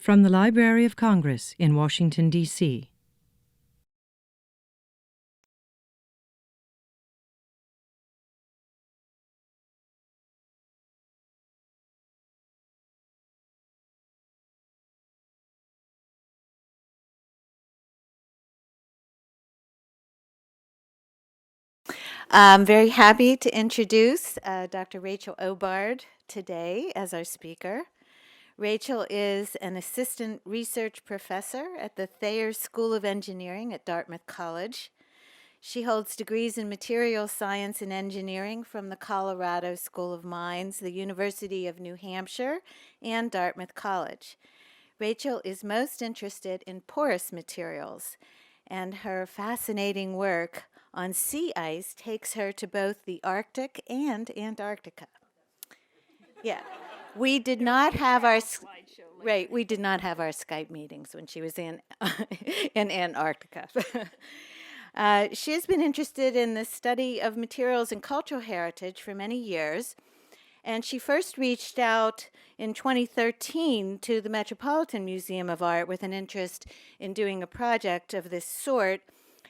From the Library of Congress in Washington, D.C. I'm very happy to introduce Dr. Rachel Obbard today as our speaker. Rachel is an assistant research professor at the Thayer School of Engineering at Dartmouth College. She holds degrees in materials science and engineering from the Colorado School of Mines, the University of New Hampshire, and Dartmouth College. Rachel is most interested in porous materials, and her fascinating work on sea ice takes her to both the Arctic and Antarctica. Yeah, we did not have our we did not have our Skype meetings when she was in in Antarctica. She has been interested in the study of materials and cultural heritage for many years, and she first reached out in 2013 to the Metropolitan Museum of Art with an interest in doing a project of this sort.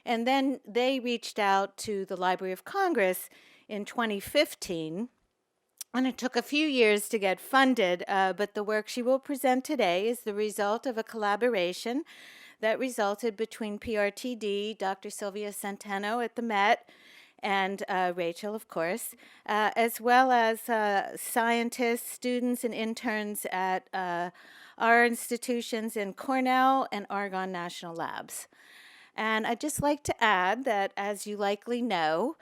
And then they reached out to the Library of Congress in 2015. And it took a few years to get funded, but the work she will present today is the result of a collaboration that resulted between PRTD, Dr. Sylvia Centeno at the Met, and Rachel, of course, as well as scientists, students, and interns at our institutions in Cornell and Argonne National Labs. And I'd just like to add that, as you likely know,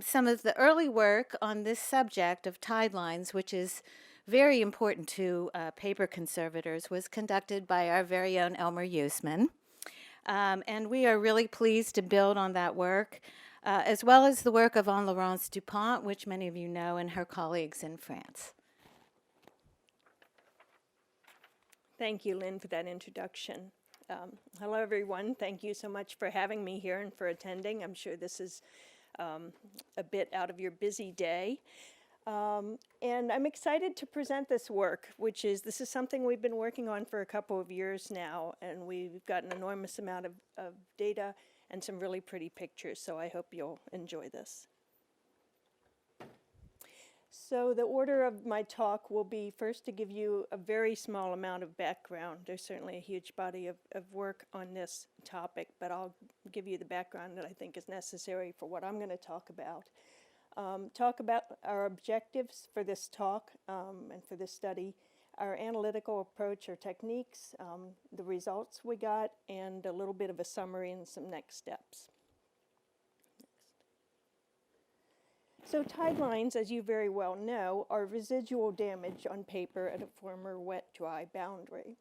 some of the early work on this subject of tidelines, which is very important to paper conservators, was conducted by our very own Elmer Usman. And we are really pleased to build on that work, as well as the work of Anne-Laurence Dupont, which many of you know, and her colleagues in France. Thank you, Lynn, for that introduction. Hello, everyone. Thank you so much for having me here and for attending. I'm sure this is a bit out of your busy day. And I'm excited to present this work, this is something we've been working on for a couple of years now, and we've got an enormous amount of data and some really pretty pictures, so I hope you'll enjoy this. So the order of my talk will be first to give you a very small amount of background. There's certainly a huge body of work on this topic, but I'll give you the background that I think is necessary for what I'm going to talk about. Talk about our objectives for this talk and for this study, our analytical approach or techniques, the results we got, and a little bit of a summary and some next steps. So tidelines, as you very well know, are residual damage on paper at a former wet-dry boundary.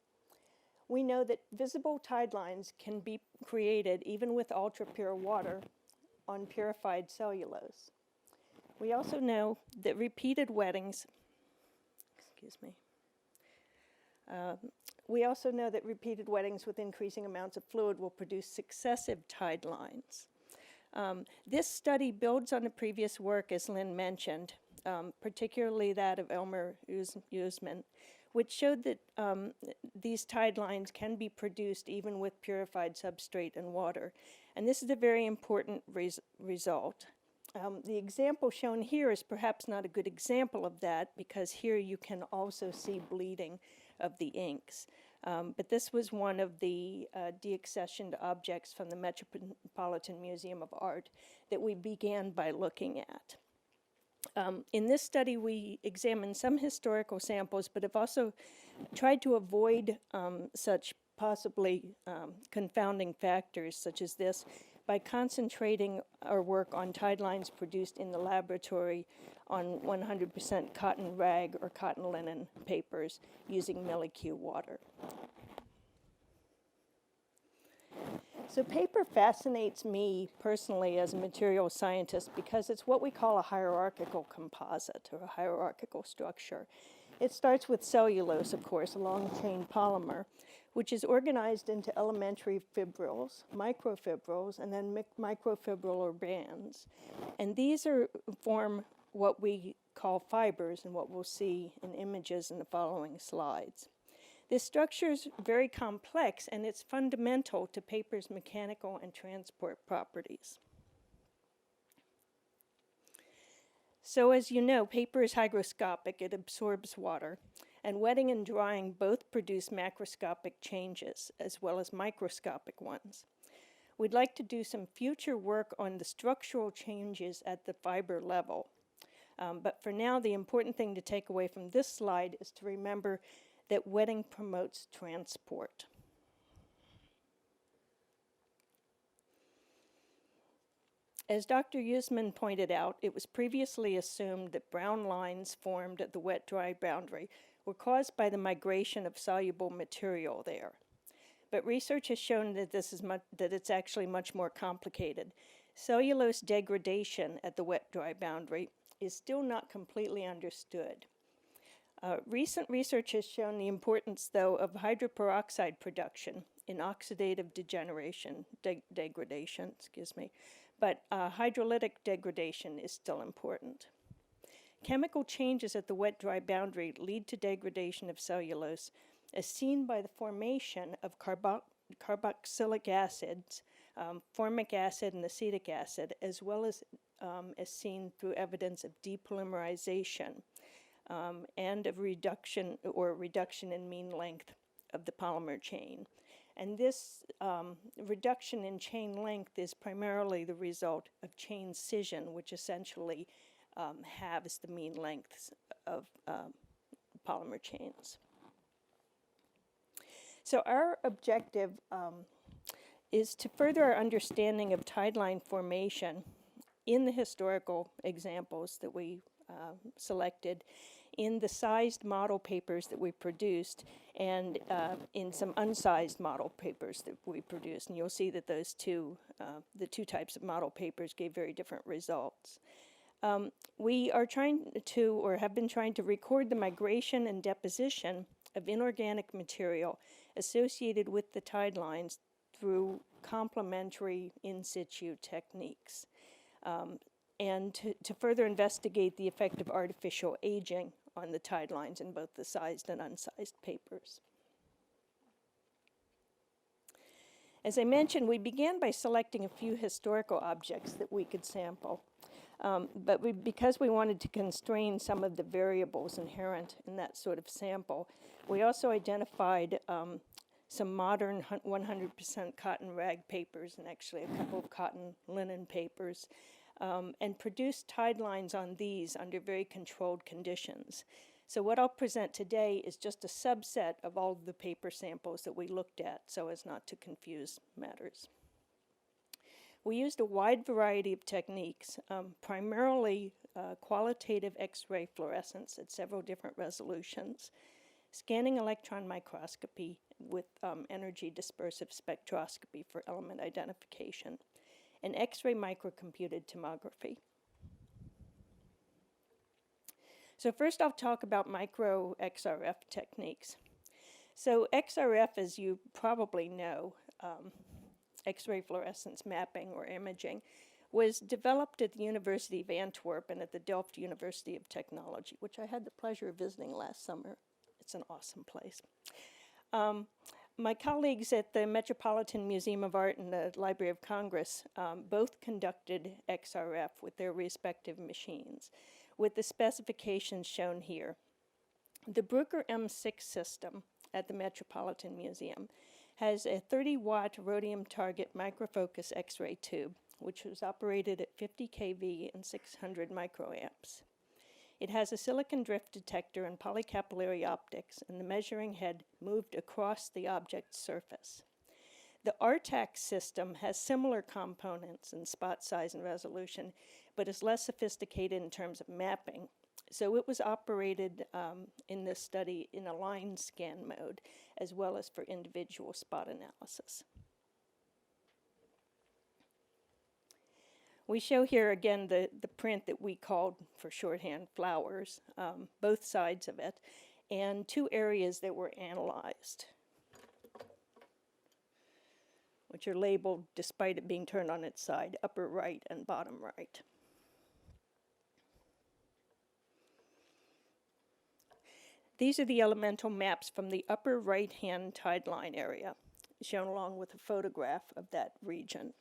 We know that visible tidelines can be created even with ultra-pure water on purified cellulose. We also know that repeated wettings, with increasing amounts of fluid will produce successive tidelines. This study builds on the previous work, as Lynn mentioned, particularly that of Elmer Usman, which showed that these tidelines can be produced even with purified substrate and water. And this is a very important result. The example shown here is perhaps not a good example of that, because here you can also see bleeding of the inks. But this was one of the deaccessioned objects from the Metropolitan Museum of Art that we began by looking at. In this study, we examined some historical samples, but have also tried to avoid such possibly confounding factors such as this by concentrating our work on tidelines produced in the laboratory on 100% cotton rag or cotton linen papers using milliQ water. So paper fascinates me personally as a material scientist because it's what we call a hierarchical composite or a hierarchical structure. It starts with cellulose, of course, a long-chain polymer, which is organized into elementary fibrils, microfibrils, and then microfibrillar bands. And these form what we call fibers and what we'll see in images in the following slides. This structure is very complex, and it's fundamental to paper's mechanical and transport properties. So as you know, paper is hygroscopic. It absorbs water. And wetting and drying both produce macroscopic changes as well as microscopic ones. We'd like to do some future work on the structural changes at the fiber level. But for now, the important thing to take away from this slide is to remember that wetting promotes transport. As Dr. Usman pointed out, it was previously assumed that brown lines formed at the wet-dry boundary were caused by the migration of soluble material there. But research has shown that that it's actually much more complicated. Cellulose degradation at the wet-dry boundary is still not completely understood. Recent research has shown the importance, though, of hydroperoxide production in oxidative degradation, but hydrolytic degradation is still important. Chemical changes at the wet-dry boundary lead to degradation of cellulose, as seen by the formation of carboxylic acids, formic acid and acetic acid, as well as seen through evidence of depolymerization and of reduction in mean length of the polymer chain. And this reduction in chain length is primarily the result of chain scission, which essentially halves the mean lengths of polymer chains. So our objective is to further our understanding of tideline formation in the historical examples that we selected, in the sized model papers that we produced, and in some unsized model papers that we produced. And you'll see that those the two types of model papers gave very different results. We are trying to, or have been trying to, record the migration and deposition of inorganic material associated with the tidelines through complementary in situ techniques, and to further investigate the effect of artificial aging on the tidelines in both the sized and unsized papers. As I mentioned, we began by selecting a few historical objects that we could sample. But because we wanted to constrain some of the variables inherent in that sort of sample, we also identified some modern 100% cotton rag papers, and actually a couple of cotton linen papers, and produced tidelines on these under very controlled conditions. So what I'll present today is just a subset of all of the paper samples that we looked at, so as not to confuse matters. We used a wide variety of techniques, primarily qualitative X-ray fluorescence at several different resolutions, scanning electron microscopy with energy dispersive spectroscopy for element identification, and X-ray microcomputed tomography. So first I'll talk about micro XRF techniques. So XRF, as you probably know, X-ray fluorescence mapping or imaging, was developed at the University of Antwerp and at the Delft University of Technology, which I had the pleasure of visiting last summer. It's an awesome place. My colleagues at the Metropolitan Museum of Art and the Library of Congress both conducted XRF with their respective machines, with the specifications shown here. The Bruker M6 system at the Metropolitan Museum has a 30-watt rhodium target microfocus X-ray tube, which was operated at 50 kV and 600 microamps. It has a silicon drift detector and polycapillary optics, and the measuring head moved across the object's surface. The RTAC system has similar components in spot size and resolution, but is less sophisticated in terms of mapping. So it was operated in this study in a line scan mode, as well as for individual spot analysis. We show here again the print that we called, for shorthand, flowers, both sides of it, and two areas that were analyzed, which are labeled, despite it being turned on its side, upper right and bottom right. These are the elemental maps from the upper right-hand tide line area, shown along with a photograph of that region.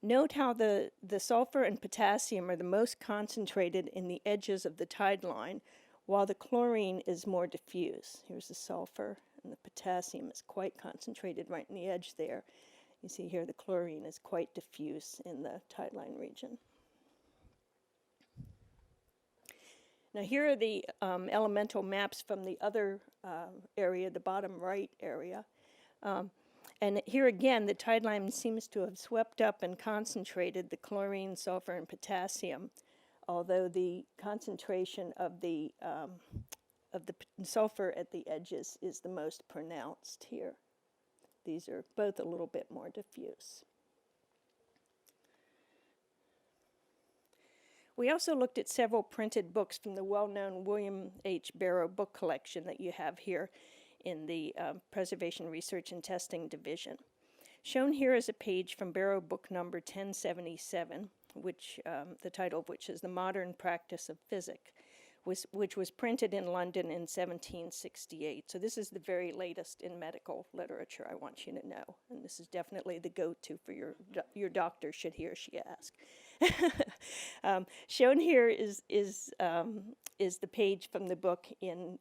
Note how the sulfur and potassium are the most concentrated in the edges of the tide line, while the chlorine is more diffuse. Here's the sulfur, and the potassium is quite concentrated right in the edge there. You see here the chlorine is quite diffuse in the tide line region. Now here are the elemental maps from the other area, the bottom right area. And here again, the tide line seems to have swept up and concentrated the chlorine, sulfur, and potassium, although the concentration of the sulfur at the edges is the most pronounced here. These are both a little bit more diffuse. We also looked at several printed books from the well-known William H. Barrow book collection that you have here in the Preservation Research and Testing Division. Shown here is a page from Barrow book number 1077, which the title of which is The Modern Practice of Physics, which was printed in London in 1768. So this is the very latest in medical literature, I want you to know. And this is definitely the go-to for your doctor should he or she ask. Shown here is the page from the book in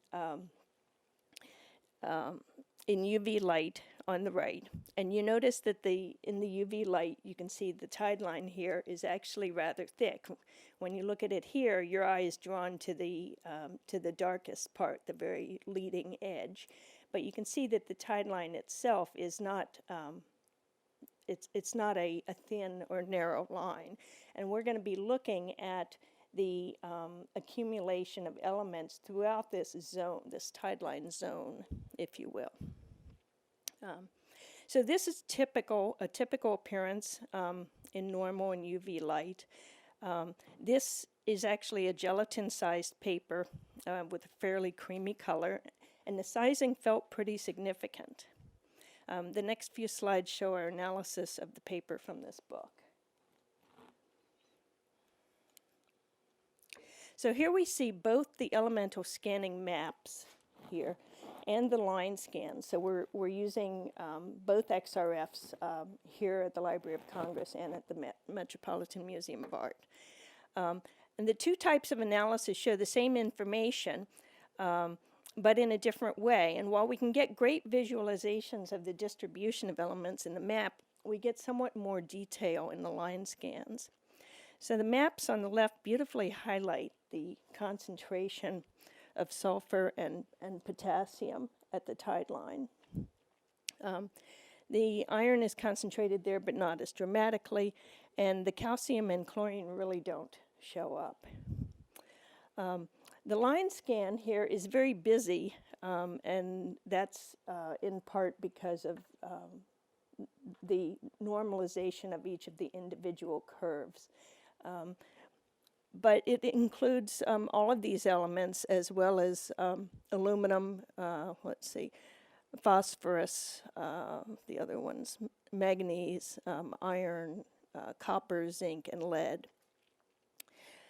UV light on the right. And you notice that in the UV light, you can see the tide line here is actually rather thick. When you look at it here, your eye is drawn to the darkest part, the very leading edge. But you can see that the tide line itself is not, it's not a thin or narrow line. And we're going to be looking at the accumulation of elements throughout this zone, this tide line zone, if you will. So this is a typical appearance in normal and UV light. This is actually a gelatin-sized paper with a fairly creamy color, and the sizing felt pretty significant. The next few slides show our analysis of the paper from this book. So here we see both the elemental scanning maps here and the line scans. So we're using both XRFs here at the Library of Congress and at the Metropolitan Museum of Art. And the two types of analysis show the same information, but in a different way. And while we can get great visualizations of the distribution of elements in the map, we get somewhat more detail in the line scans. So the maps on the left beautifully highlight the concentration of sulfur and potassium at the tide line. The iron is concentrated there, but not as dramatically, and the calcium and chlorine really don't show up. The line scan here is very busy, and that's in part because of the normalization of each of the individual curves. But it includes all of these elements as well as aluminum, phosphorus, the other ones, manganese, iron, copper, zinc, and lead.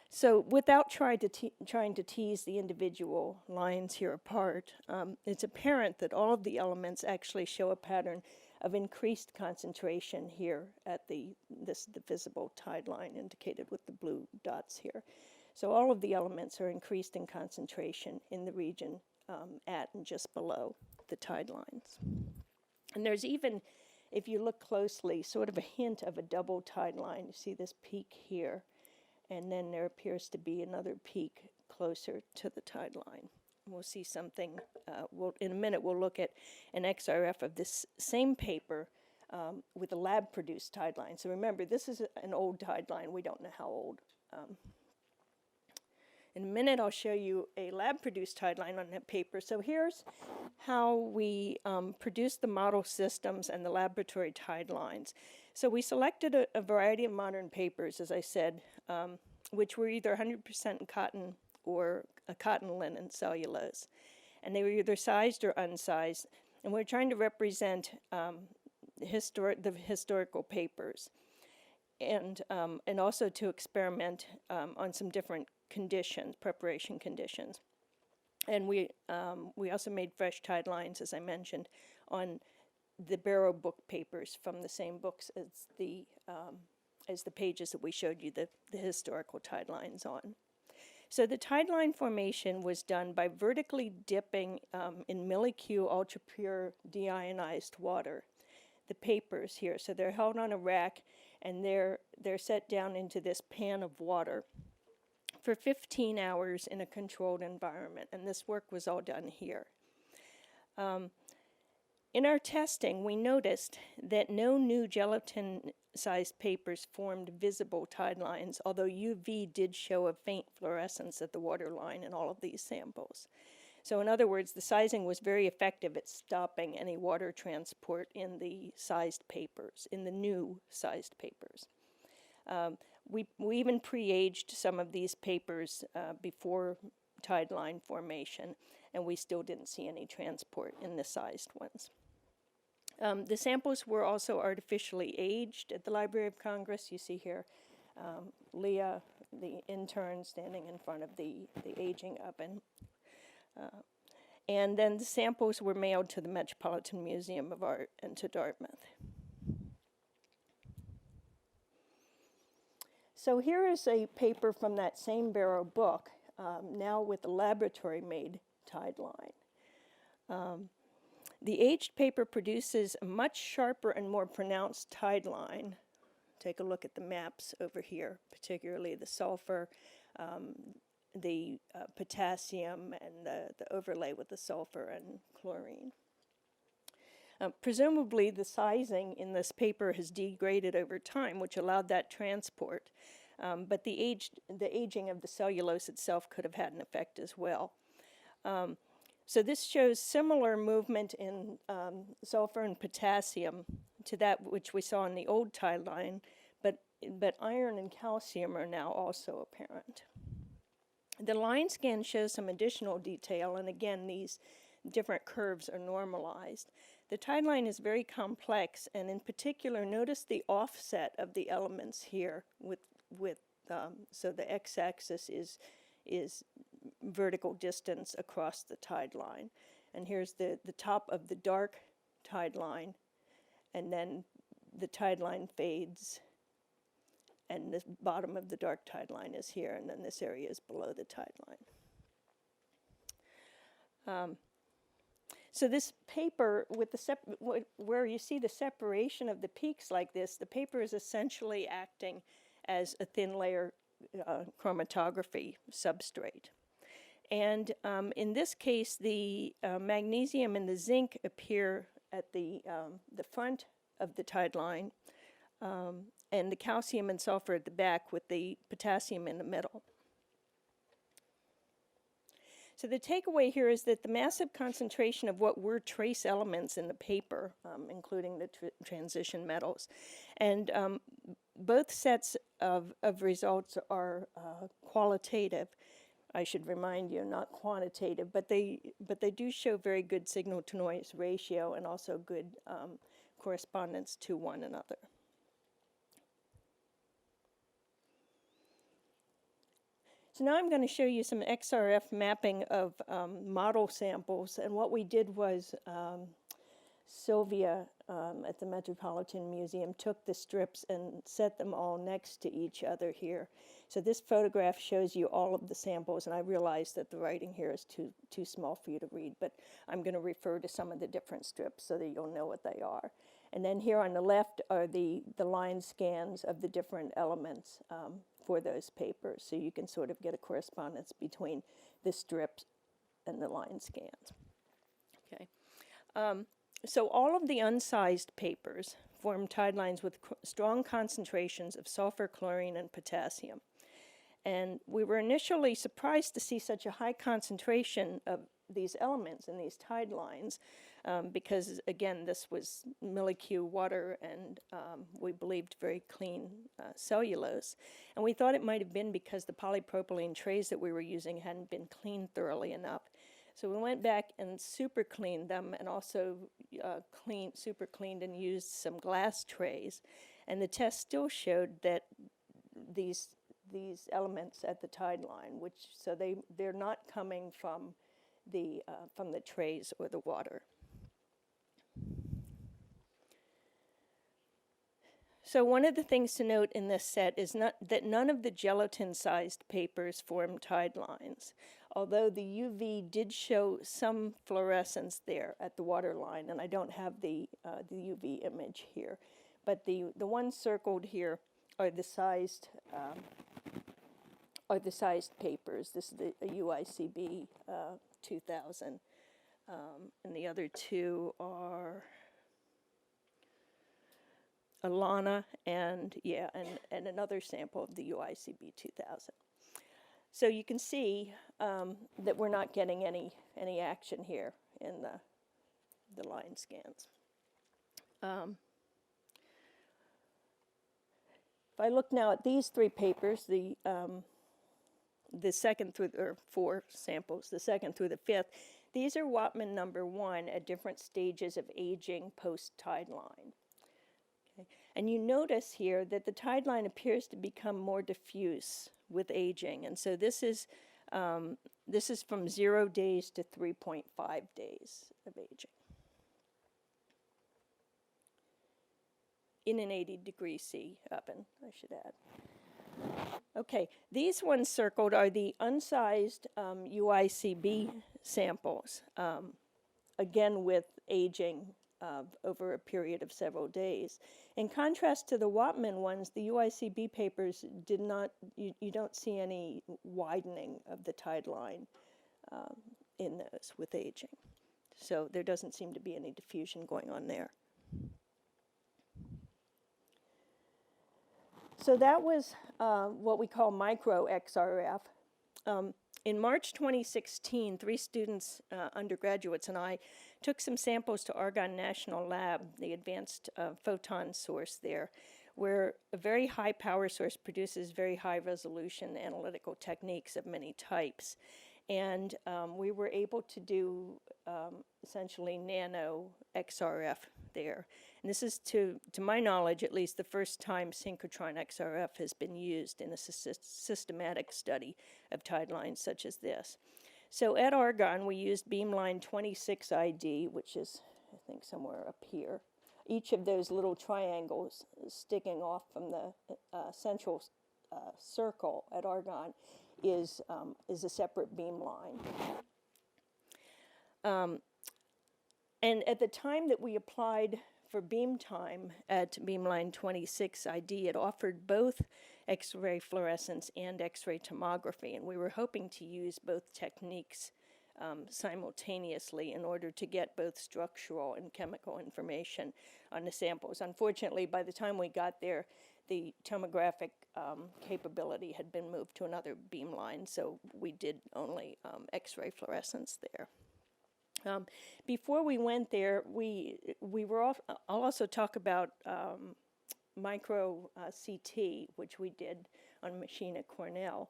So without trying to tease the individual lines here apart, it's apparent that all of the elements actually show a pattern of increased concentration here at the visible tide line indicated with the blue dots here. So all of the elements are increased in concentration in the region at and just below the tide lines. And there's even, if you look closely, sort of a hint of a double tide line. You see this peak here, and then there appears to be another peak closer to the tide line. We'll see something, in a minute we'll look at an XRF of this same paper with a lab-produced tide line. So remember, this is an old tide line. We don't know how old. In a minute, I'll show you a lab-produced tide line on that paper. So here's how we produced the model systems and the laboratory tide lines. So we selected a variety of modern papers, as I said, which were either 100% cotton or a cotton linen cellulose. And they were either sized or unsized. And we're trying to represent the historical papers and also to experiment on some different conditions, preparation conditions. And we also made fresh tide lines, as I mentioned, on the Barrow book papers from the same books as the pages that we showed you the historical tide lines on. So the tide line formation was done by vertically dipping in MilliQ ultra pure deionized water the papers here. So they're held on a rack and they're set down into this pan of water for 15 hours in a controlled environment, and this work was all done here. In our testing, we noticed that no new gelatin-sized papers formed visible tide lines, although UV did show a faint fluorescence at the waterline in all of these samples. So in other words, the sizing was very effective at stopping any water transport in the sized papers, in the new sized papers. We even pre-aged some of these papers before tide line formation, and we still didn't see any transport in the sized ones. The samples were also artificially aged at the Library of Congress. You see here Leah, the intern, standing in front of the aging oven. And then the samples were mailed to the Metropolitan Museum of Art and to Dartmouth. So here is a paper from that same Barrow book, now with a laboratory-made tide line. The aged paper produces a much sharper and more pronounced tide line. Take a look at the maps over here, particularly the sulfur, the potassium, and the overlay with the sulfur and chlorine. Presumably, the sizing in this paper has degraded over time, which allowed that transport. But the aging of the cellulose itself could have had an effect as well. So this shows similar movement in sulfur and potassium to that which we saw in the old tide line, but iron and calcium are now also apparent. The line scan shows some additional detail, and again, these different curves are normalized. The tide line is very complex, and in particular, notice the offset of the elements here so the x-axis is vertical distance across the tide line. And here's the top of the dark tide line, and then the tide line fades, and the bottom of the dark tide line is here, and then this area is below the tide line. So this paper, with where you see the separation of the peaks like this, the paper is essentially acting as a thin layer chromatography substrate. And in this case, the magnesium and the zinc appear at the front of the tide line, and the calcium and sulfur at the back, with the potassium in the middle. So the takeaway here is that the massive concentration of what were trace elements in the paper, including the transition metals, and both sets of results are qualitative. I should remind you, not quantitative, but they do show very good signal-to-noise ratio and also good correspondence to one another. So now I'm going to show you some XRF mapping of model samples, and what we did was Sylvia at the Metropolitan Museum took the strips and set them all next to each other here. So this photograph shows you all of the samples, and I realize that the writing here is too small for you to read, but I'm going to refer to some of the different strips so that you'll know what they are. And then here on the left are the line scans of the different elements for those papers, so you can sort of get a correspondence between the strips and the line scans. Okay. So all of the unsized papers form tide lines with strong concentrations of sulfur, chlorine, and potassium. And we were initially surprised to see such a high concentration of these elements in these tide lines because, again, this was MilliQ water and we believed very clean cellulose. And we thought it might have been because the polypropylene trays that we were using hadn't been cleaned thoroughly enough. So we went back and super cleaned them, and also super cleaned and used some glass trays. And the test still showed that these elements at the tide line, so they're not coming from from the trays or the water. So one of the things to note in this set is that none of the gelatin-sized papers form tide lines, although the UV did show some fluorescence there at the water line, and I don't have the UV image here. But the ones circled here are the sized papers. This is the UIC B 2000, and the other two are Alana and another sample of the UIC B 2000. So you can see that we're not getting any action here in the line scans. If I look now at these three papers, the second through, or four samples, the second through the fifth, these are Wapman number 1 at different stages of aging post-tide line. Okay. And you notice here that the tide line appears to become more diffuse with aging. And so this is from 0 days to 3.5 days of aging in an 80-degree C oven, I should add. Okay, these ones circled are the unsized UIC B samples, again with aging over a period of several days. In contrast to the Wapman ones, the UIC B papers did not, you don't see any widening of the tide line in those with aging. So there doesn't seem to be any diffusion going on there. So that was what we call micro XRF. In March 2016, 3 students, undergraduates, and I took some samples to Argonne National Lab, the advanced photon source there, where a very high power source produces very high resolution analytical techniques of many types. And we were able to do essentially nano XRF there. And this is, to my knowledge, at least the first time synchrotron XRF has been used in a systematic study of tide lines such as this. So at Argonne, we used beamline 26 ID, which is, I think, somewhere up here. Each of those little triangles sticking off from the central circle at Argonne is a separate beamline. And at the time that we applied for beam time at beamline 26 ID, it offered both X-ray fluorescence and X-ray tomography, and we were hoping to use both techniques simultaneously in order to get both structural and chemical information on the samples. Unfortunately, by the time we got there, the tomographic capability had been moved to another beamline, so we did only X-ray fluorescence there. Before we went there, I'll also talk about MicroCT, which we did on machine at Cornell.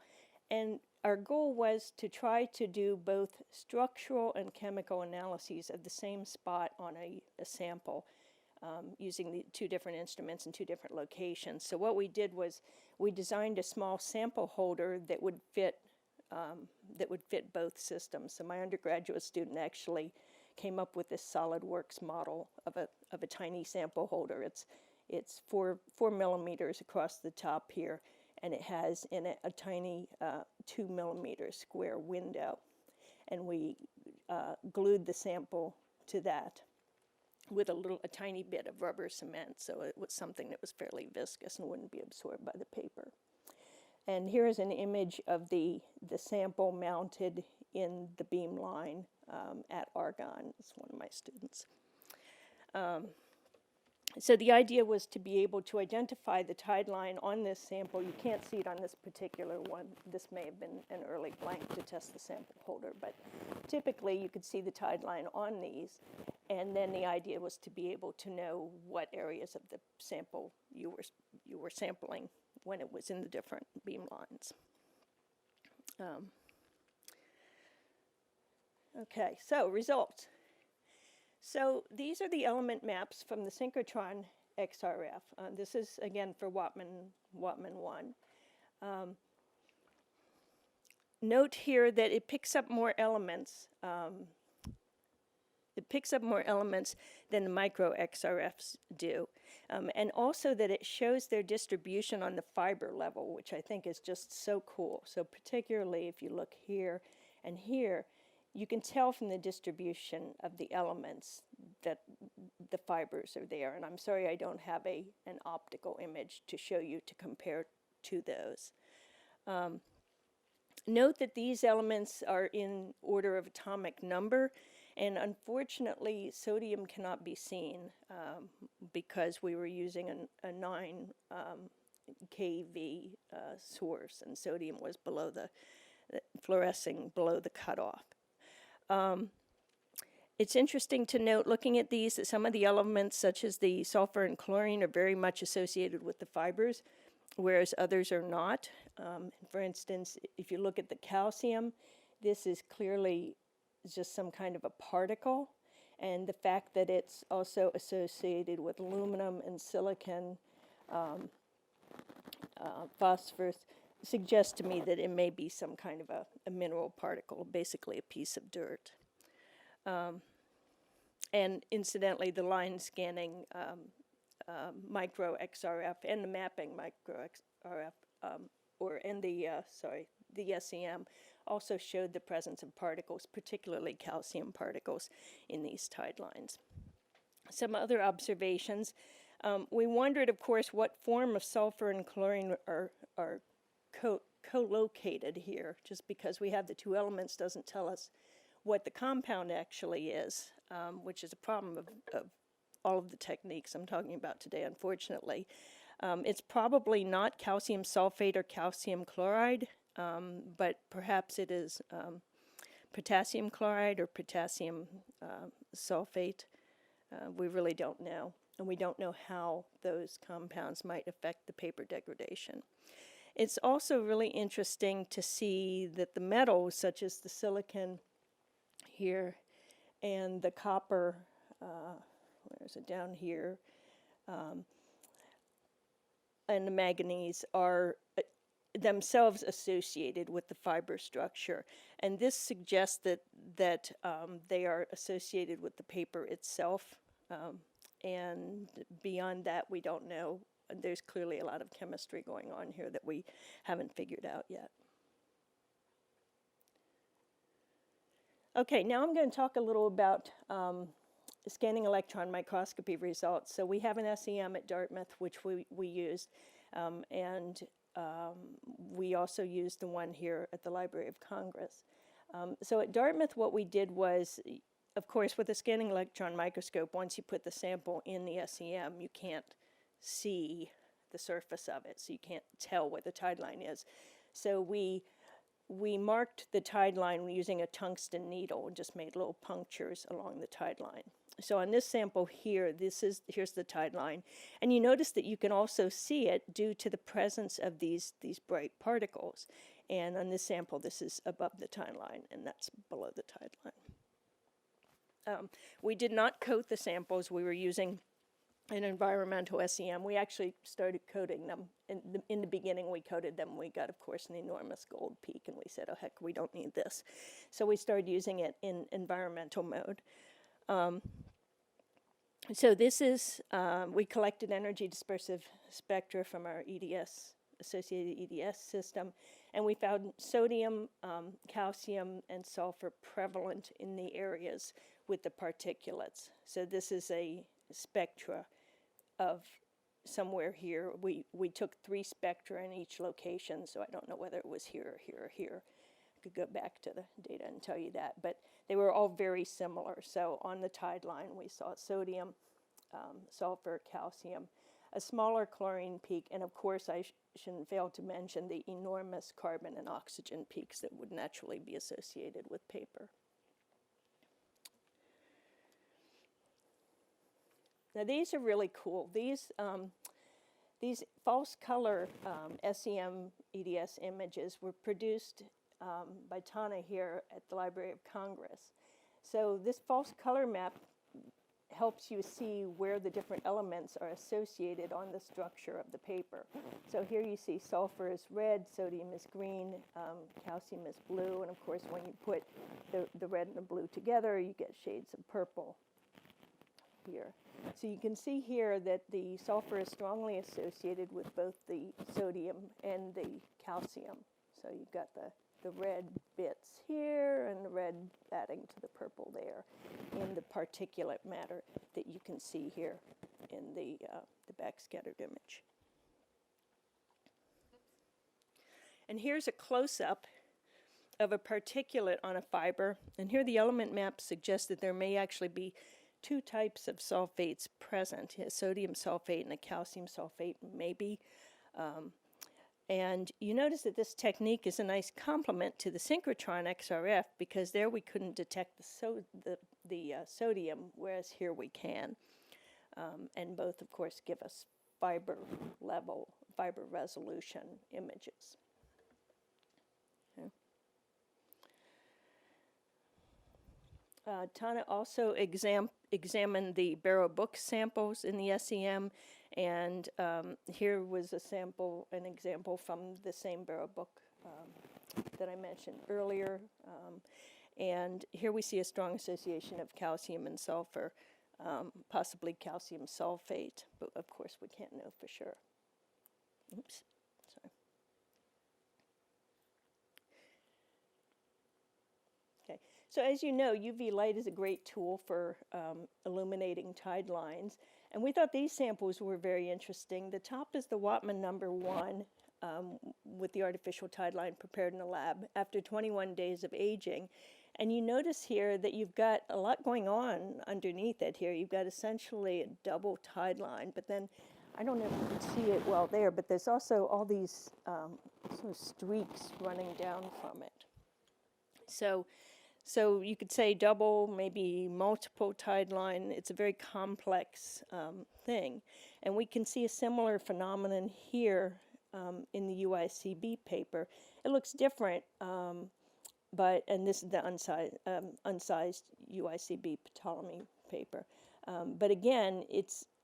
And our goal was to try to do both structural and chemical analyses of the same spot on a sample using the 2 different instruments in 2 different locations. So what we did was we designed a small sample holder that would fit both systems. So my undergraduate student actually came up with this SolidWorks model of a tiny sample holder. It's 4 millimeters across the top here, and it has in it a tiny 2 millimeter square window. And we glued the sample to that with a tiny bit of rubber cement, so it was something that was fairly viscous and wouldn't be absorbed by the paper. And here is an image of the sample mounted in the beam line at Argonne. It's one of my students. So the idea was to be able to identify the tide line on this sample. You can't see it on this particular one. This may have been an early blank to test the sample holder, but typically you could see the tide line on these. And then the idea was to be able to know what areas of the sample you were sampling when it was in the different beam lines. Okay, so results. So these are the element maps from the synchrotron XRF. This is, again, for Wapman 1. note here that it picks up more elements. It picks up more elements than the micro XRFs do. And also that it shows their distribution on the fiber level, which I think is just so cool. So particularly if you look here and here, you can tell from the distribution of the elements that the fibers are there. And I'm sorry I don't have an optical image to show you to compare to those. Note that these elements are in order of atomic number, and unfortunately sodium cannot be seen because we were using a 9 kV source, and sodium was below the fluorescing below the cutoff. It's interesting to note, looking at these, that some of the elements, such as the sulfur and chlorine, are very much associated with the fibers, whereas others are not. For instance, if you look at the calcium, this is clearly just some kind of a particle, and the fact that it's also associated with aluminum and silicon, phosphorus, suggests to me that it may be some kind of a mineral particle, basically a piece of dirt. And incidentally, the line scanning micro XRF and the mapping micro XRF, the SEM also showed the presence of particles, particularly calcium particles, in these tide lines. Some other observations. We wondered, of course, what form of sulfur and chlorine are co-located here. Just because we have the two elements doesn't tell us what the compound actually is, which is a problem of all of the techniques I'm talking about today, unfortunately. It's probably not calcium sulfate or calcium chloride, but perhaps it is potassium chloride or potassium sulfate. We really don't know, and we don't know how those compounds might affect the paper degradation. It's also really interesting to see that the metals, such as the silicon here and the copper, where is it, down here, and the manganese are themselves associated with the fiber structure. And this suggests that they are associated with the paper itself. And beyond that, we don't know. There's clearly a lot of chemistry going on here that we haven't figured out yet. Okay, now I'm going to talk a little about scanning electron microscopy results. So we have an SEM at Dartmouth, which we used, and we also used the one here at the Library of Congress. So at Dartmouth, what we did was, of course, with a scanning electron microscope, once you put the sample in the SEM, you can't see the surface of it, so you can't tell what the tide line is. So we marked the tide line using a tungsten needle and just made little punctures along the tide line. So on this sample here, here's the tide line, and you notice that you can also see it due to the presence of these bright particles. And on this sample, this is above the tide line, and that's below the tide line. We did not coat the samples. We were using an environmental SEM. We actually started coating them. In the beginning, we coated them. We got, of course, an enormous gold peak, and we said, oh, heck, we don't need this. So we started using it in environmental mode. So this is, we collected energy dispersive spectra from our EDS, associated EDS system, and we found sodium, calcium, and sulfur prevalent in the areas with the particulates. So this is a spectra of somewhere here. We took 3 spectra in each location, so I don't know whether it was here or here or here. I could go back to the data and tell you that, but they were all very similar. So on the tide line, we saw sodium, sulfur, calcium, a smaller chlorine peak, and of course I shouldn't fail to mention the enormous carbon and oxygen peaks that would naturally be associated with paper. Now these are really cool. These Falsecolor SEM EDS images were produced by Tana here at the Library of Congress. So this Falsecolor map helps you see where the different elements are associated on the structure of the paper. So here you see sulfur is red, sodium is green, calcium is blue, and of course when you put the red and the blue together, you get shades of purple here. So you can see here that the sulfur is strongly associated with both the sodium and the calcium. So you've got the red bits here and the red adding to the purple there in the particulate matter that you can see here in the backscattered image. And here's a close-up of a particulate on a fiber. And here the element map suggests that there may actually be two types of sulfates present, a sodium sulfate and a calcium sulfate, maybe. And you notice that this technique is a nice complement to the synchrotron XRF because there we couldn't detect the sodium, whereas here we can. And both, of course, give us fiber resolution images. Okay. Tana also examined the Barrow book samples in the SEM, and here was an example from the same Barrow book that I mentioned earlier. And here we see a strong association of calcium and sulfur, possibly calcium sulfate, but of course we can't know for sure. Oops, sorry. Okay, so as you know, UV light is a great tool for illuminating tide lines. And we thought these samples were very interesting. The top is the Whatman number 1 with the artificial tide line prepared in the lab after 21 days of aging. And you notice here that you've got a lot going on underneath it here. You've got essentially a double tide line, but then, I don't know if you can see it well there, but there's also all these sort of streaks running down from it. So you could say double, maybe multiple tide line. It's a very complex thing. And we can see a similar phenomenon here in the UIC B paper. It looks different, and this is the unsized UIC B Ptolemy paper. But again,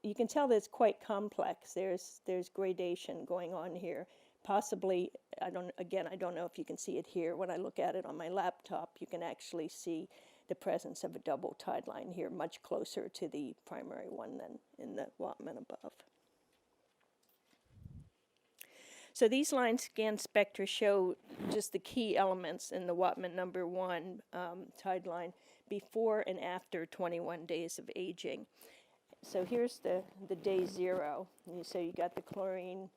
you can tell that it's quite complex. There's gradation going on here. Possibly, I don't know if you can see it here. When I look at it on my laptop, you can actually see the presence of a double tide line here, much closer to the primary one than in the Whatman above. So these line scan spectra show just the key elements in the Whatman number 1 tide line before and after 21 days of aging. So here's the day 0. So you got the chlorine,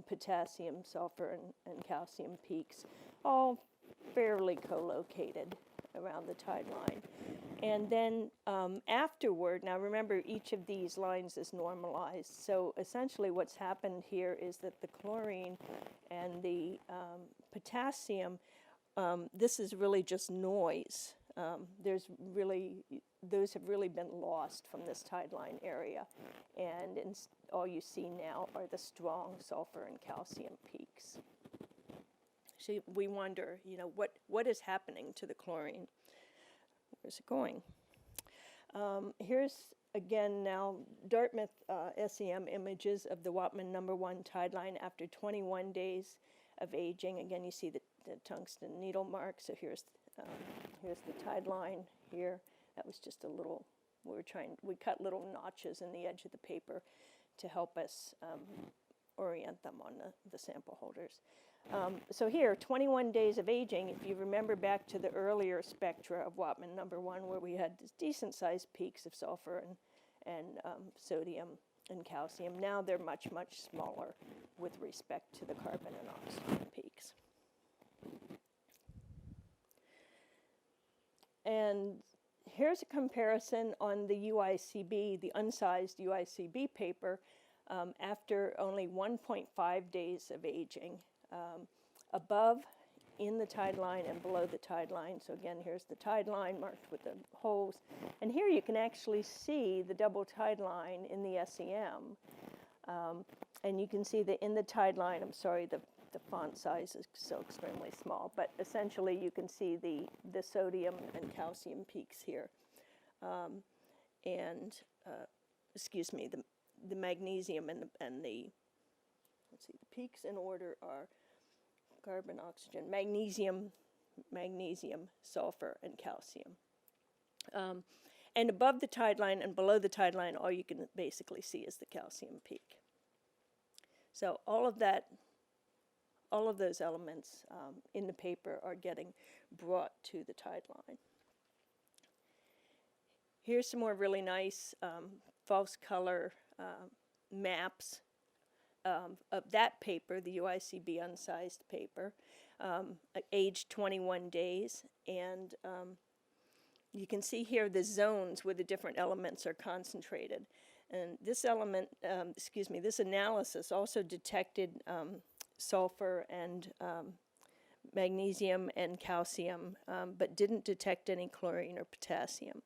potassium, sulfur, and calcium peaks, all fairly co-located around the tide line. And then afterward, now remember each of these lines is normalized, so essentially what's happened here is that the chlorine and the potassium, this is really just noise. Those have really been lost from this tide line area, and all you see now are the strong sulfur and calcium peaks. So we wonder, what is happening to the chlorine? Where's it going? Here's again now Dartmouth SEM images of the Whatman number 1 tide line after 21 days of aging. Again, you see the tungsten needle mark. So here's the tide line here. That was just a little, we cut little notches in the edge of the paper to help us orient them on the sample holders. So here, 21 days of aging, if you remember back to the earlier spectra of Whatman number 1, where we had decent sized peaks of sulfur and sodium and calcium, now they're much, much smaller with respect to the carbon and oxygen peaks. And here's a comparison on the UICB, the unsized UICB paper, after only 1.5 days of aging, above in the tide line and below the tide line. So again, here's the tide line marked with the holes. And here you can actually see the double tide line in the SEM. And you can see that in the tide line, I'm sorry, the font size is so extremely small, but essentially you can see the sodium and calcium peaks here. and excuse me, the magnesium and the let's see, the peaks in order are carbon, oxygen, magnesium, sulfur, and calcium. And above the tide line and below the tide line, all you can basically see is the calcium peak. So all of those elements in the paper are getting brought to the tide line. Here's some more really nice Falsecolor maps of that paper, the UIC B unsized paper, aged 21 days. And you can see here the zones where the different elements are concentrated. And this element, this analysis also detected sulfur and magnesium and calcium, but didn't detect any chlorine or potassium.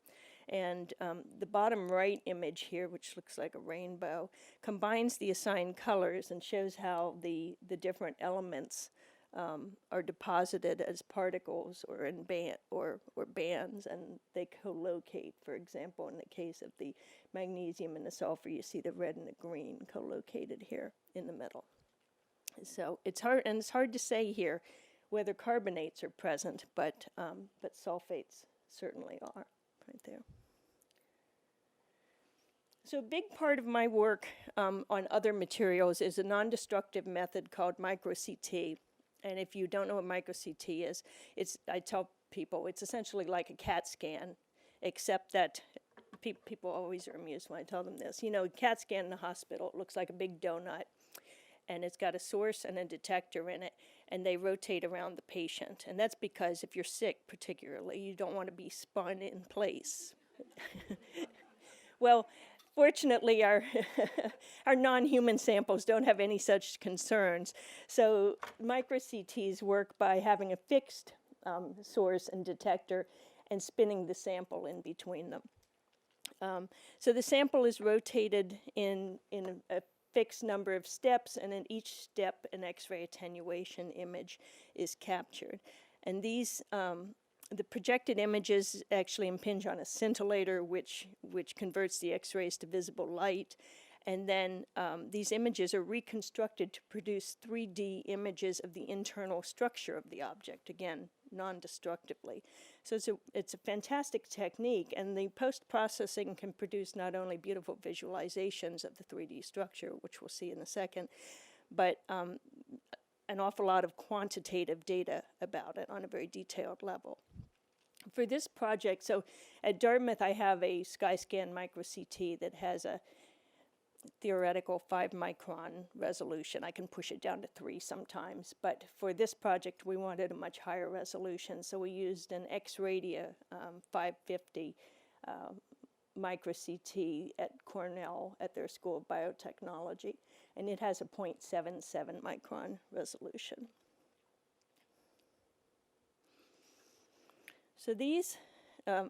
And the bottom right image here, which looks like a rainbow, combines the assigned colors and shows how the different elements are deposited as particles or in bands, and they co-locate. For example, in the case of the magnesium and the sulfur, you see the red and the green co-located here in the middle. So it's hard to say here whether carbonates are present, but sulfates certainly are right there. So a big part of my work on other materials is a non-destructive method called MicroCT. And if you don't know what MicroCT is, I tell people it's essentially like a CAT scan, except that people always are amused when I tell them this. You know, CAT scan in the hospital, it looks like a big donut, and it's got a source and a detector in it, and they rotate around the patient. And that's because if you're sick particularly, you don't want to be spun in place. Well, fortunately, our non-human samples don't have any such concerns. So MicroCTs work by having a fixed source and detector and spinning the sample in between them. So the sample is rotated in a fixed number of steps, and in each step an X-ray attenuation image is captured. And these the projected images actually impinge on a scintillator, which converts the X-rays to visible light. And then these images are reconstructed to produce 3D images of the internal structure of the object, again, non-destructively. So it's a fantastic technique, and the post-processing can produce not only beautiful visualizations of the 3D structure, which we'll see in a second, but an awful lot of quantitative data about it on a very detailed level. For this project, so at Dartmouth I have a SkyScan MicroCT that has a theoretical 5-micron resolution. I can push it down to 3 sometimes, but for this project we wanted a much higher resolution, so we used an X-Radia 550 MicroCT at Cornell at their School of Biotechnology, and it has a 0.77 micron resolution. So these,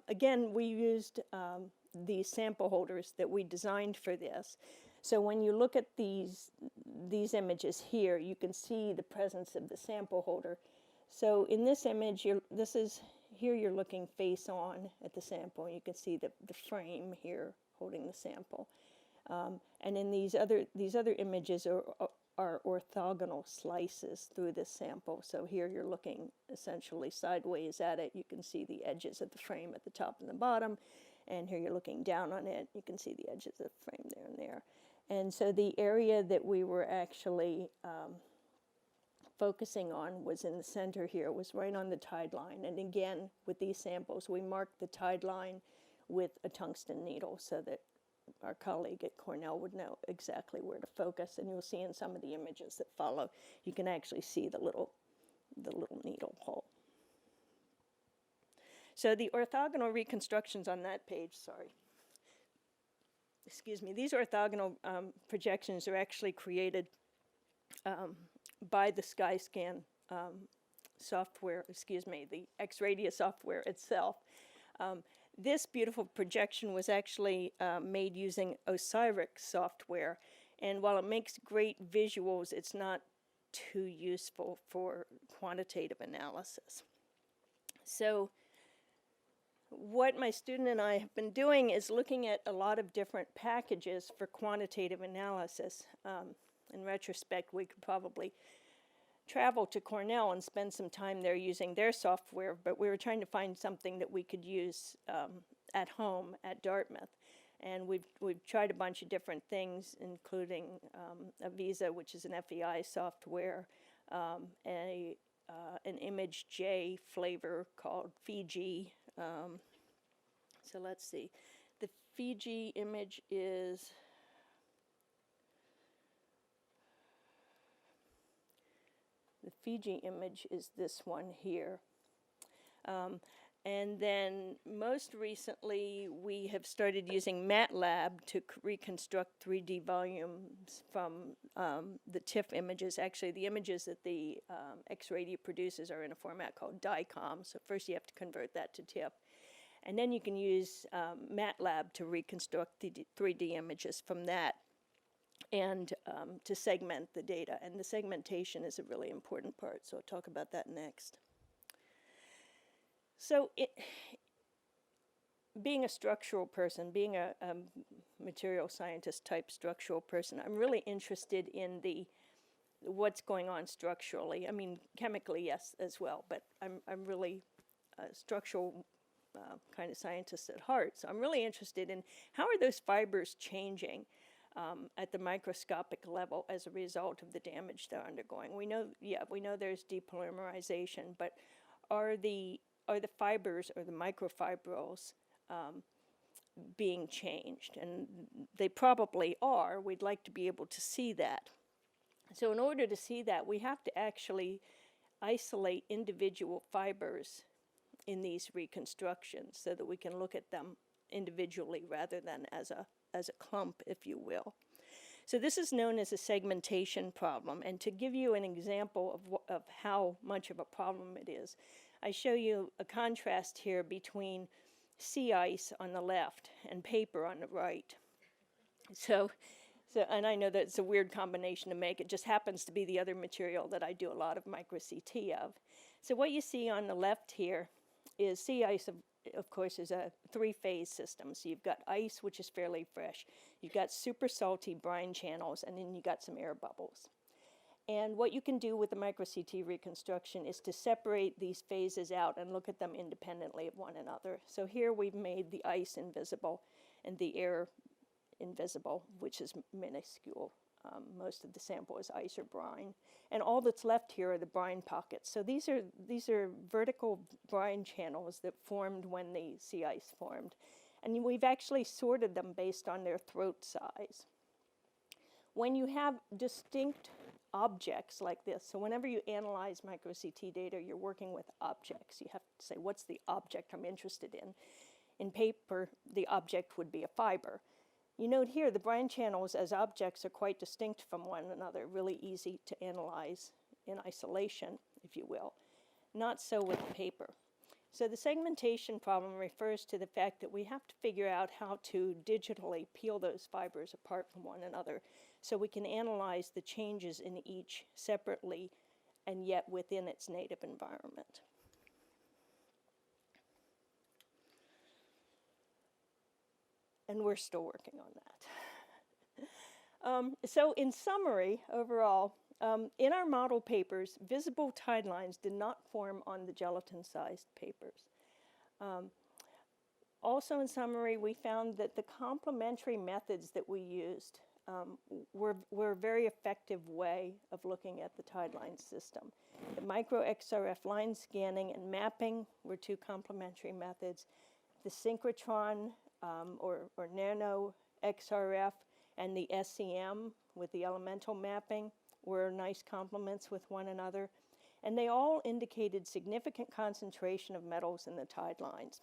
again, we used these sample holders that we designed for this. So when you look at these images here, you can see the presence of the sample holder. So in this image, here you're looking face on at the sample. You can see the frame here holding the sample. And in these other images are orthogonal slices through this sample. So here you're looking essentially sideways at it. You can see the edges of the frame at the top and the bottom. And here you're looking down on it. You can see the edges of the frame there and there. And so the area that we were actually focusing on was in the center here, was right on the tide line. And again, with these samples, we marked the tide line with a tungsten needle so that our colleague at Cornell would know exactly where to focus. And you'll see in some of the images that follow, you can actually see the little needle hole. So the orthogonal reconstructions on that page, these orthogonal projections are actually created by the SkyScan software, the X-Radia software itself. This beautiful projection was actually made using Osiris software, and while it makes great visuals, it's not too useful for quantitative analysis. So what my student and I have been doing is looking at a lot of different packages for quantitative analysis. In retrospect, we could probably travel to Cornell and spend some time there using their software, but we were trying to find something that we could use at home at Dartmouth. And we've tried a bunch of different things, including a Visa, which is an FEI software, an image J flavor called Fiji. So let's see. The Fiji image is this one here. And then most recently, we have started using MATLAB to reconstruct 3D volumes from the TIFF images. Actually, the images that the X-Radia produces are in a format called DICOM. So first you have to convert that to TIFF. And then you can use MATLAB to reconstruct the 3D images from that and to segment the data. And the segmentation is a really important part, so I'll talk about that next. So being a structural person, being a material scientist type structural person, I'm really interested in what's going on structurally. I mean, chemically, yes, as well, but I'm really a structural kind of scientist at heart. So I'm really interested in how are those fibers changing at the microscopic level as a result of the damage they're undergoing. We know there's depolymerization, but are the fibers or the microfibrils being changed? And they probably are. We'd like to be able to see that. So in order to see that, we have to actually isolate individual fibers in these reconstructions so that we can look at them individually rather than as a clump, if you will. So this is known as a segmentation problem. And to give you an example of how much of a problem it is, I show you a contrast here between sea ice on the left and paper on the right. So, and I know that it's a weird combination to make. It just happens to be the other material that I do a lot of MicroCT of. So what you see on the left here is sea ice, of course, is a three-phase system. So you've got ice, which is fairly fresh. You've got super salty brine channels, and then you got some air bubbles. And what you can do with the MicroCT reconstruction is to separate these phases out and look at them independently of one another. So here we've made the ice invisible and the air invisible, which is minuscule. Most of the sample is ice or brine. And all that's left here are the brine pockets. So these are vertical brine channels that formed when the sea ice formed. And we've actually sorted them based on their throat size. When you have distinct objects like this, so whenever you analyze MicroCT data, you're working with objects. You have to say, what's the object I'm interested in? In paper, the object would be a fiber. You note here the brine channels as objects are quite distinct from one another, really easy to analyze in isolation, if you will. Not so with paper. So the segmentation problem refers to the fact that we have to figure out how to digitally peel those fibers apart from one another so we can analyze the changes in each separately and yet within its native environment. And we're still working on that. So in summary, overall, in our model papers, visible tidelines did not form on the gelatin-sized papers. Also in summary, we found that the complementary methods that we used were a very effective way of looking at the tideline system. The micro XRF line scanning and mapping were two complementary methods. The synchrotron or nano XRF and the SEM with the elemental mapping were nice complements with one another. And they all indicated significant concentration of metals in the tidelines.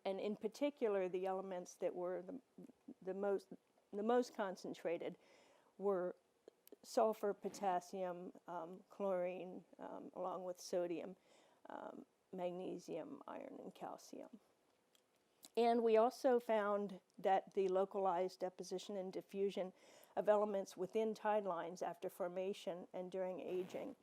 And in particular, the elements that were the most concentrated were sulfur, potassium, chlorine, along with sodium, magnesium, iron, and calcium. And we also found that the localized deposition and diffusion of elements within tide lines after formation and during aging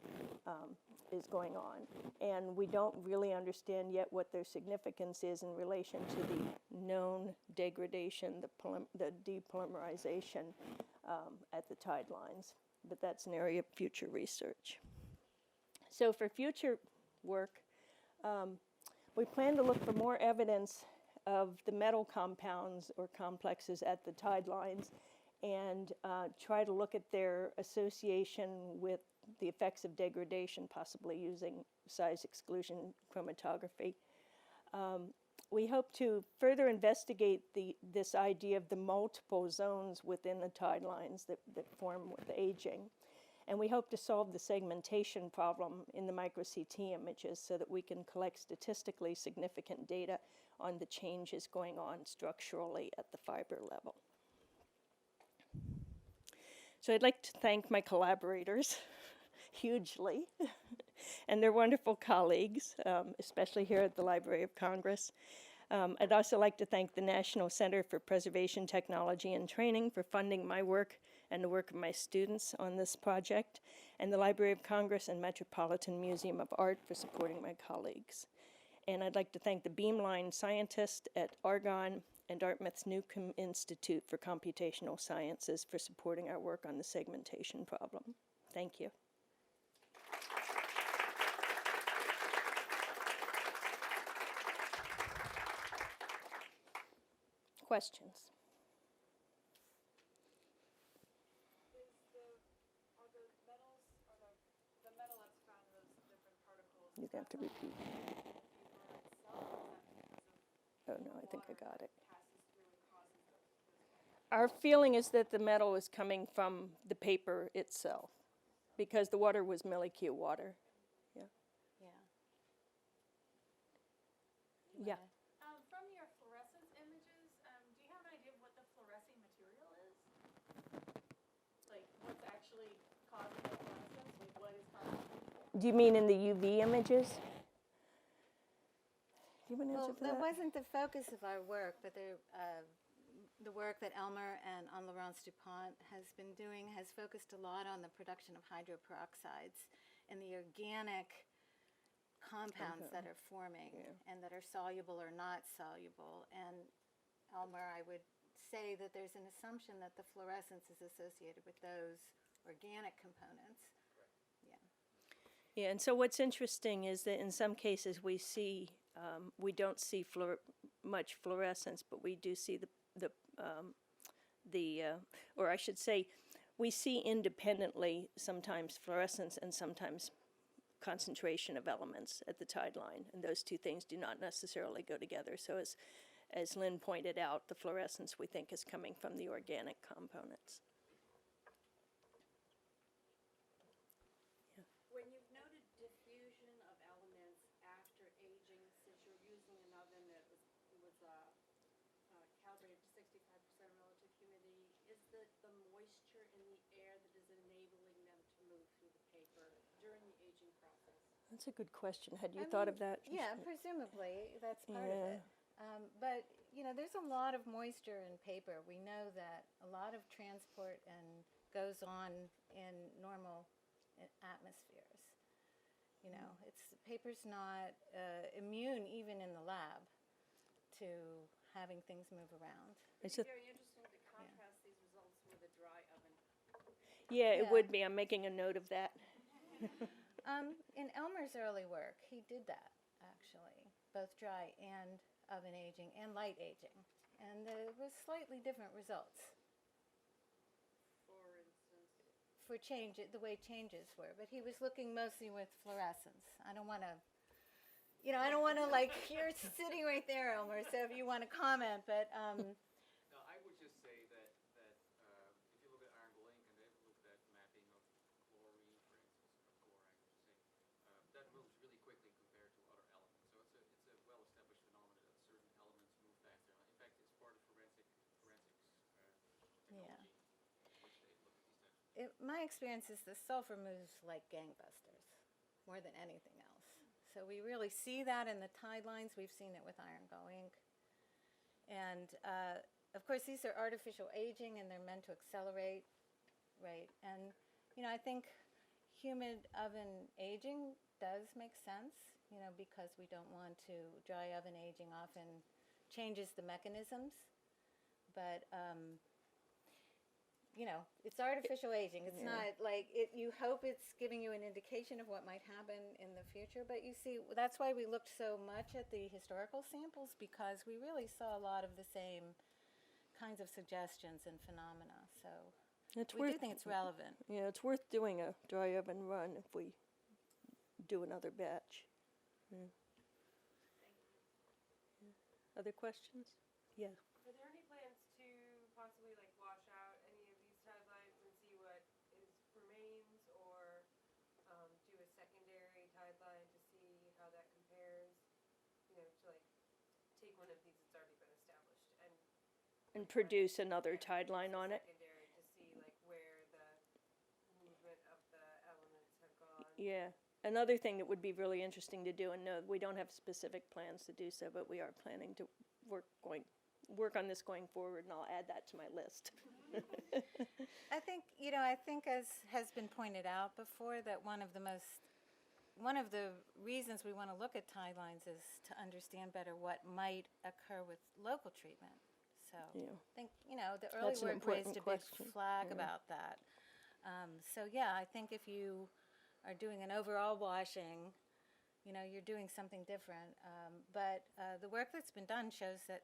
is going on. And we don't really understand yet what their significance is in relation to the known degradation, the depolymerization at the tide lines. But that's an area of future research. So for future work, we plan to look for more evidence of the metal compounds or complexes at the tide lines and try to look at their association with the effects of degradation, possibly using size exclusion chromatography. We hope to further investigate this idea of the multiple zones within the tide lines that form with aging. And we hope to solve the segmentation problem in the MicroCT images so that we can collect statistically significant data on the changes going on structurally at the fiber level. So I'd like to thank my collaborators hugely and their wonderful colleagues, especially here at the Library of Congress. I'd also like to thank the National Center for Preservation Technology and Training for funding my work and the work of my students on this project, and the Library of Congress and Metropolitan Museum of Art for supporting my colleagues. And I'd like to thank the Beamline scientists at Argonne and Dartmouth's Newcomb Institute for Computational Sciences for supporting our work on the segmentation problem. Thank you. Questions? You're going to have to repeat. Oh, no, I think I got it. Our feeling is that the metal is coming from the paper itself because the water was millicue water. Yeah. Yeah. From your fluorescence images, do you have an idea of what the fluorescing material is? Like, what's actually causing the fluorescence? Like, what is causing it? Do you mean in the UV images? Do you have an answer Well, for that that? wasn't the focus of our work, but the work that Elmer and Anne-Laurence Dupont has been doing has focused a lot on the production of hydroperoxides and the organic compounds that are forming and that are soluble or not soluble. And Elmer, I would say that there's an assumption that the fluorescence is associated with those organic components. Yeah, and so what's interesting is that in some cases we don't see much fluorescence, but we do see or I should say, we see independently sometimes fluorescence and sometimes concentration of elements at the tide line, and those two things do not necessarily go together. So as Lynn pointed out, the fluorescence we think is coming from the organic components. When you've noted diffusion of elements after aging, since you're using an oven that was calibrated to 65% relative humidity, is the moisture in the air that is enabling them to move through the paper during the aging process? That's a good question. Had you thought of that? Yeah, presumably that's part of it. But you know, there's a lot of moisture in paper. We know that a lot of transport goes on in normal atmospheres. You know, paper's not immune even in the lab to having things move around. It's very interesting to contrast these results with a dry oven. Yeah, it would be. I'm making a note of that. In Elmer's early work, he did that, actually, both dry and oven aging and light aging. And there was slightly different results. For instance? For the way changes were. But he was looking mostly with fluorescence. I don't want to, like, you're sitting right there, Elmer, so if you want to comment, but... No, I would just say that if you look at Arngold ink and they've looked at mapping of chlorine, for instance, or chloride, I should say, that moves really quickly compared to other elements. So it's a well-established phenomenon that certain elements move faster. In fact, it's part of forensics technology, which they look at these types of My experience is the sulfur moves like gangbusters, more than anything else. So we really see that in the tide lines. We've seen it with Arngold ink. And of course, these are artificial aging, and they're meant to accelerate right. And, I think humid oven aging does make sense, because we don't want to, dry oven aging often changes the mechanisms. But, it's artificial aging. It's not like you hope it's giving you an indication of what might happen in the future. But you see, that's why we looked so much at the historical samples, because we really saw a lot of the same kinds of suggestions and phenomena. So we do think it's relevant. Yeah, it's worth doing a dry oven run if we do another batch. Yeah. Other questions? Yeah. Are there any plans to possibly like wash out any of these tidelines and see what remains, or do a secondary tideline to see how that compares? To like take one of these that's already been established and Produce another tideline on it? secondary to see like where the movement of the elements have gone. Yeah. Another thing that would be really interesting to do, and no, we don't have specific plans to do so, but we are planning to work on this going forward, and I'll add that to my list. I think, as has been pointed out before, that one of the reasons we want to look at tidelines is to understand better what might occur with local treatment. So Yeah. I think, the early That's an work raised important a big question. flag about that. So yeah, I think if you are doing an overall washing, you're doing something different. But the work that's been done shows that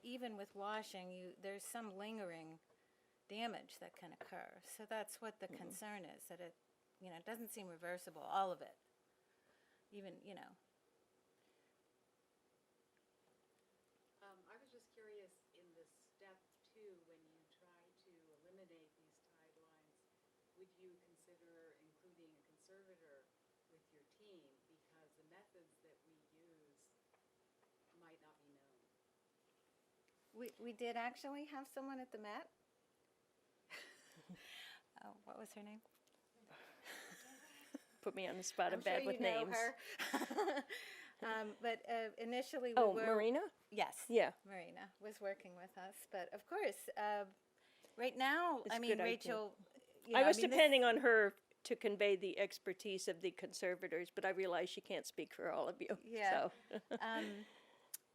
even with washing, there's some lingering damage that can occur. So that's what the concern is, that it doesn't seem reversible, all of it. Even, I was just curious, in the step 2, when you try to eliminate these tidelines, would you consider including a conservator with your team, because the methods that we use might not be known? we did actually have someone at the Met. Oh, what was her name? Put me on the spot. I'm sure bad with you know names. her. But initially we Oh, were... Marina? Yes. Yeah. Marina was working with us. But of course, right now, It's a good idea. Rachel... I was depending on her to convey the expertise of the conservators, but I realize she can't speak for all of you. Yeah. So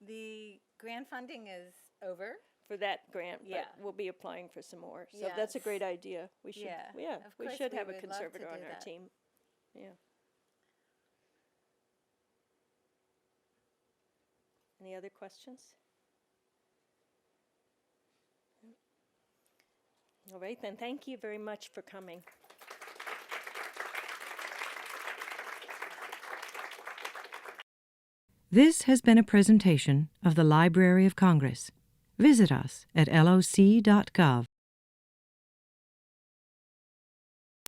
The grant funding is over. for that grant, Yeah. but we'll be applying for some more. So that's a Yes. great idea. We should, Yeah. Of we course should we have a would love to conservator on do our that. team. Yeah. Any other questions? All right, then thank you very much for coming. This has been a presentation of the Library of Congress. Visit us at loc.gov.